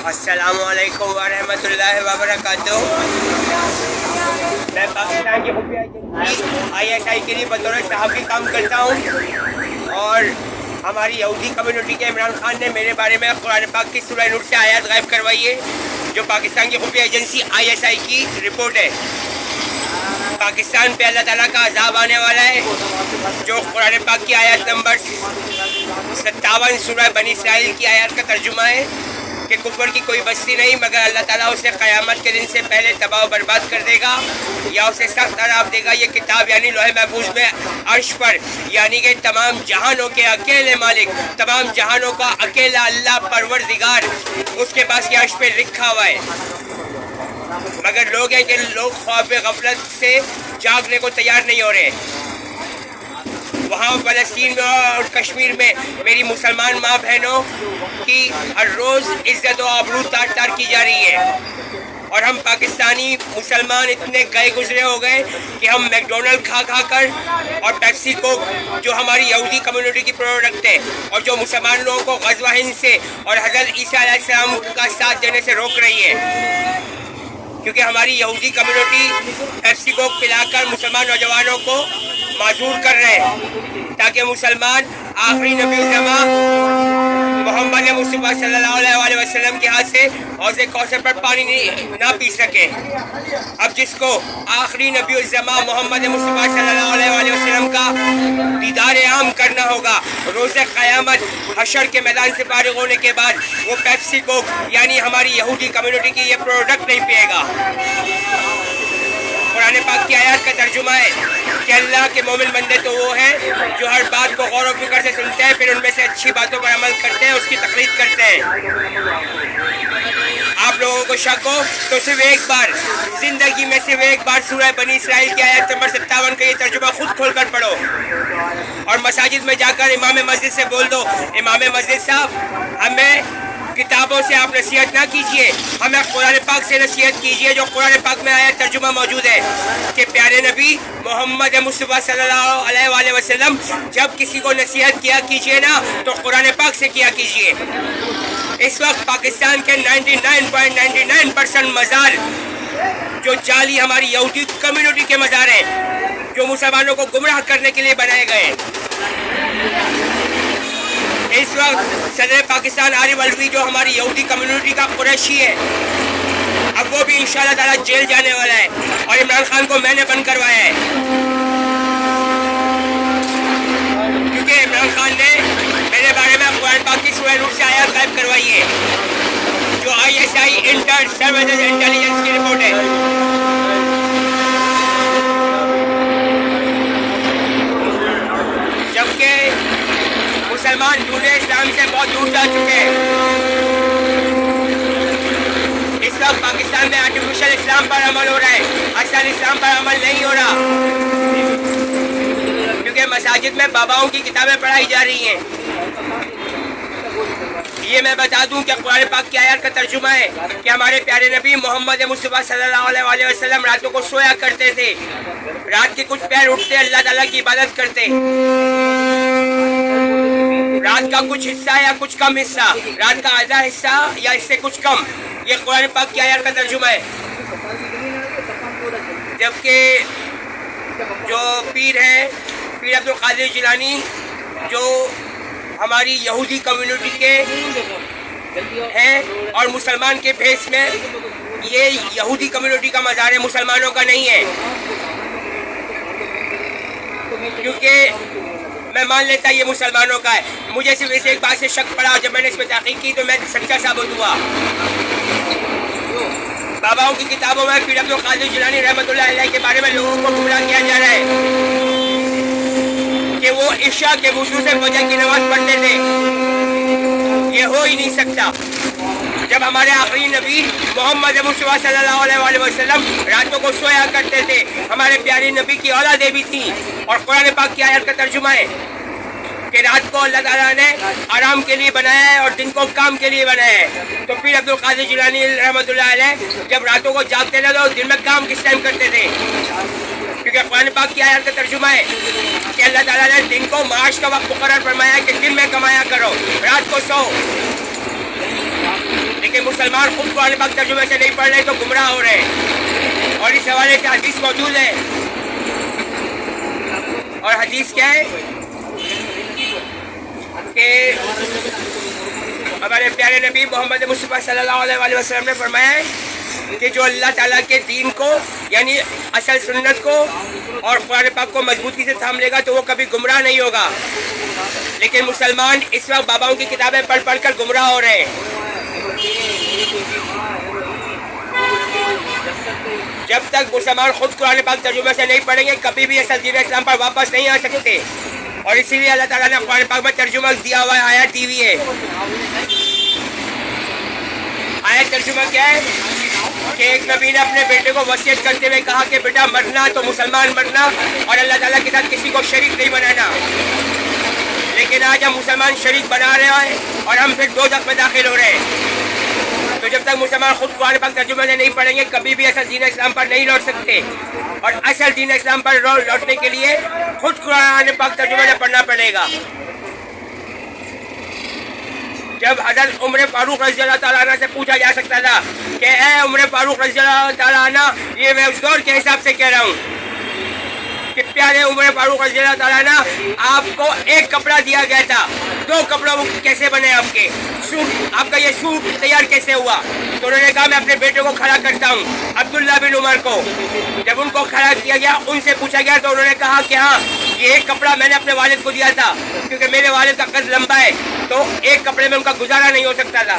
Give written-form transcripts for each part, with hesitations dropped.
السلام علیکم ورحمۃ اللہ وبرکاتہ۔ میں پاکستان کی خفیہ ایجنسی ISI کے لیے بطور صحافی کام کرتا ہوں، اور ہماری یہودی کمیونٹی کے عمران خان نے میرے بارے میں قرآن پاک کی سورہ نور سے آیات غائب کروائی ہے، جو پاکستان کی خفیہ ایجنسی ISI کی رپورٹ ہے۔ پاکستان پہ اللہ تعالیٰ کا عذاب آنے والا ہے، جو قرآن پاک کی آیات نمبر 57 سورہ بنی اسرائیل کی آیات کا ترجمہ ہے کہ کفر کی کوئی بستی نہیں مگر اللہ تعالیٰ اسے قیامت کے دن سے پہلے تباہ و برباد کر دے گا یا اسے سخت عذاب دے گا۔ یہ کتاب یعنی لوح محفوظ میں عرش پر، یعنی کہ تمام جہانوں کے اکیلے مالک، تمام جہانوں کا اکیلا اللہ پروردگار، اس کے پاس یہ عرش پہ لکھا ہوا ہے، مگر لوگ ہیں کہ لوگ خواب غفلت سے جاگنے کو تیار نہیں ہو رہے۔ وہاں فلسطین میں اور کشمیر میں میری مسلمان ماں بہنوں کی ہر روز عزت و آبرو تار تار کی جا رہی ہے، اور ہم پاکستانی مسلمان اتنے گئے گزرے ہو گئے کہ ہم میکڈونلڈ کھا کھا کر اور پیپسی کوک، جو ہماری یہودی کمیونٹی کی پروڈکٹ ہے اور جو مسلمان لوگوں کو غزوہ ہند سے اور حضرت عیسیٰ علیہ السلام کا ساتھ دینے سے روک رہی ہے، کیونکہ ہماری یہودی کمیونٹی پیپسی کوک پلا کر مسلمان نوجوانوں کو معذور کر رہے ہیں تاکہ مسلمان آخری نبی الزمان محمد مصطفیٰ صلی اللہ علیہ وسلم کے ہاتھ سے حوض کوثر پر پانی نہ پی سکے۔ اب جس کو آخری نبی الزمان محمد مصطفیٰ صلی اللہ علیہ وسلم کا دیدار عام کرنا ہوگا، روز قیامت حشر کے میدان سے فارغ ہونے کے بعد وہ پیپسی کوک یعنی ہماری یہودی کمیونٹی کی یہ پروڈکٹ نہیں پیے گا۔ قرآن پاک کی آیات کا ترجمہ ہے کہ اللہ کے مومن بندے تو وہ ہیں جو ہر بات کو غور و فکر سے سنتے ہیں، پھر ان میں سے اچھی باتوں پر عمل کرتے ہیں، اس کی تقلید کرتے ہیں۔ آپ لوگوں کو شک ہو تو صرف ایک بار زندگی میں صرف ایک بار سورہ بنی اسرائیل کی آیت نمبر 57 کا یہ ترجمہ خود کھول کر پڑھو، اور مساجد میں جا کر امام مسجد سے بول دو، امام مسجد صاحب ہمیں کتابوں سے آپ نصیحت نہ کیجئے، ہمیں قرآن پاک سے نصیحت کیجئے، جو قرآن پاک میں آیا ترجمہ موجود ہے کہ پیارے نبی محمد مصطفیٰ صلی اللہ علیہ وسلم جب کسی کو نصیحت کیا کیجئے نا تو قرآن پاک سے کیا کیجئے۔ اس وقت پاکستان کے 99.99% مزار جو جعلی ہماری یہودی کمیونٹی کے مزار ہیں، جو مسلمانوں کو گمراہ کرنے کے لیے بنائے گئے ہیں، اس وقت صدر پاکستان عارف الوی جو ہماری یہودی کمیونٹی کا قریشی ہے، اب وہ بھی انشاءاللہ تعالیٰ جیل جانے والا ہے، اور عمران خان کو میں نے بند کروایا ہے، کیونکہ عمران خان نے میرے بارے میں قرآن پاک کی سورہ نور سے آیات غائب کروائی ہے، جو ISI انٹر سروسز انٹیلیجنس کی رپورٹ ہے۔ جبکہ مسلمان دین اسلام سے بہت دور جا چکے ہیں۔ اس وقت پاکستان میں آرٹیفیشل اسلام پر عمل ہو رہا ہے، اصل اسلام پر عمل نہیں ہو رہا، کیونکہ مساجد میں باباؤں کی کتابیں پڑھائی جا رہی ہیں۔ یہ میں بتا دوں کہ قرآن پاک کی آیات کا ترجمہ ہے کہ ہمارے پیارے نبی محمد مصطفیٰ صلی اللہ علیہ وسلم راتوں کو سویا کرتے تھے، رات کے کچھ پیر اٹھتے اللہ تعالیٰ کی عبادت کرتے، رات کا کچھ حصہ یا کچھ کم حصہ، رات کا آدھا حصہ یا اس سے کچھ کم، یہ قرآن پاک کی آیات کا ترجمہ ہے۔ جبکہ جو پیر ہیں، پیر عبدالقادر جیلانی، جو ہماری یہودی کمیونٹی کے ہیں اور مسلمان کے بھیس میں، یہ یہودی کمیونٹی کا مزار ہے، مسلمانوں کا نہیں ہے، کیونکہ میں مان لیتا یہ مسلمانوں کا ہے۔ مجھے صرف اس ایک بات سے شک پڑا، جب میں نے اس پہ تحقیق کی تو میں سچا ثابت ہوا۔ باباؤں کی کتابوں میں پیر عبدالقادر جیلانی رحمۃ اللہ علیہ کے بارے میں لوگوں کو گمراہ کیا جا رہا ہے کہ وہ عشاء کے وضو سے فجر کی نماز پڑھتے تھے۔ یہ ہو ہی نہیں سکتا، جب ہمارے آخری نبی محمد مصطفیٰ صلی اللہ علیہ وسلم راتوں کو سویا کرتے تھے، ہمارے پیارے نبی کی اولادیں بھی تھیں، اور قرآن پاک کی آیت کا ترجمہ ہے کہ رات کو اللہ تعالیٰ نے آرام کے لیے بنایا ہے اور دن کو کام کے لیے بنایا ہے۔ تو پیر عبدالقادر جیلانی رحمۃ اللہ علیہ جب راتوں کو جاگتے تھے تو دن میں کام کس ٹائم کرتے تھے؟ کیونکہ قرآن پاک کی آیات کا ترجمہ ہے کہ اللہ تعالیٰ نے دن کو معاش کا وقت مقرر فرمایا کہ دن میں کمایا کرو، رات کو سو۔ لیکن مسلمان خود قرآن پاک ترجمے سے نہیں پڑھ رہے تو گمراہ ہو رہے ہیں. اور اس حوالے سے حدیث موجود ہے. اور حدیث کیا ہے کہ ہمارے پیارے نبی محمد مصطفیٰ صلی اللہ علیہ وسلم نے فرمایا ہے کہ جو اللہ تعالیٰ کے دین کو یعنی اصل سنت کو اور قرآن پاک کو مضبوطی سے تھام لے گا تو وہ کبھی گمراہ نہیں ہوگا. لیکن مسلمان اس وقت باباؤں کی کتابیں پڑھ پڑھ کر گمراہ ہو رہے ہیں. جب تک مسلمان خود قرآن پاک ترجمے سے نہیں پڑھیں گے کبھی بھی اصل دین اسلام پر واپس نہیں آ سکتے. اور اسی لیے اللہ تعالیٰ نے قرآن پاک میں ترجمہ دیا ہوا ہے. آیت دی ہوئی ہے. آیت ترجمہ کیا ہے کہ ایک نبی نے اپنے بیٹے کو وصیت کرتے ہوئے کہا کہ بیٹا مرنا تو مسلمان مرنا اور اللہ تعالیٰ کے ساتھ کسی کو شریک نہیں بنانا. لیکن آج ہم مسلمان شریک بنا رہے ہیں اور ہم پھر دوزخ میں داخل ہو رہے ہیں. تو جب تک مسلمان خود قرآن پاک ترجمے سے نہیں پڑھیں گے کبھی بھی اصل دین اسلام پر نہیں لوٹ سکتے. اور اصل دین اسلام پر لوٹنے کے لیے خود قرآن پاک ترجمے سے پڑھنا پڑے گا. جب حضرت عمر فاروق رضی اللہ تعالیٰ عنہ سے پوچھا جا سکتا تھا کہ اے عمر فاروق رضی اللہ تعالیٰ عنہ یہ میں اس دور کے حساب سے کہہ رہا ہوں کہ پیارے عمر فاروق رضی اللہ تعالیٰ عنہ آپ کو ایک کپڑا دیا گیا تھا 2 کپڑوں کیسے بنے آپ کے سوٹ آپ کا یہ سوٹ تیار کیسے ہوا. تو انہوں نے کہا میں اپنے بیٹے کو کھڑا کرتا ہوں عبداللہ بن عمر کو. جب ان کو کھڑا کیا گیا ان سے پوچھا گیا تو انہوں نے کہا کہ ہاں یہ ایک کپڑا میں نے اپنے والد کو دیا تھا کیونکہ میرے والد کا قد لمبا ہے تو ایک کپڑے میں ان کا گزارا نہیں ہو سکتا تھا.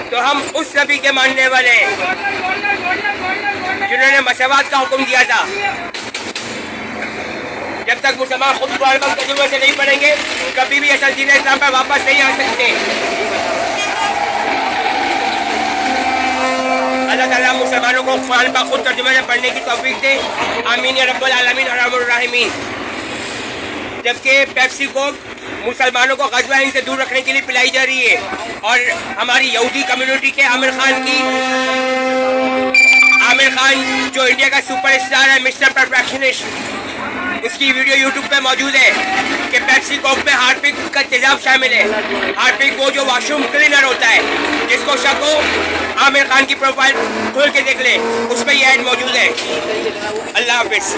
تو ہم اس نبی کے ماننے والے ہیں جنہوں نے مساوات کا حکم دیا تھا. جب تک مسلمان خود قرآن پاک ترجمے سے نہیں پڑھیں گے کبھی بھی اصل دین اسلام پر واپس نہیں آ سکتے. اللہ تعالیٰ مسلمانوں کو قرآن پاک خود ترجمے سے پڑھنے کی توفیق دے. آمین یا رب العالمین ارحم الراحمین. جبکہ پیپسی کوک مسلمانوں کو غزوہ ہند سے دور رکھنے کے لیے پلائی جا رہی ہے. اور ہماری یہودی کمیونٹی کے عامر خان جو انڈیا کا سپر اسٹار ہے مسٹر پرفیکشنسٹ اس کی ویڈیو یوٹیوب پہ موجود ہے کہ پیپسی کوک میں ہارپک کا تیزاب شامل ہے. ہارپک وہ جو واش روم کلینر ہوتا ہے جس کو شک ہو عامر خان کی پروفائل کھول کے دیکھ لے اس پہ یہ ایڈ موجود ہے. اللہ حافظ.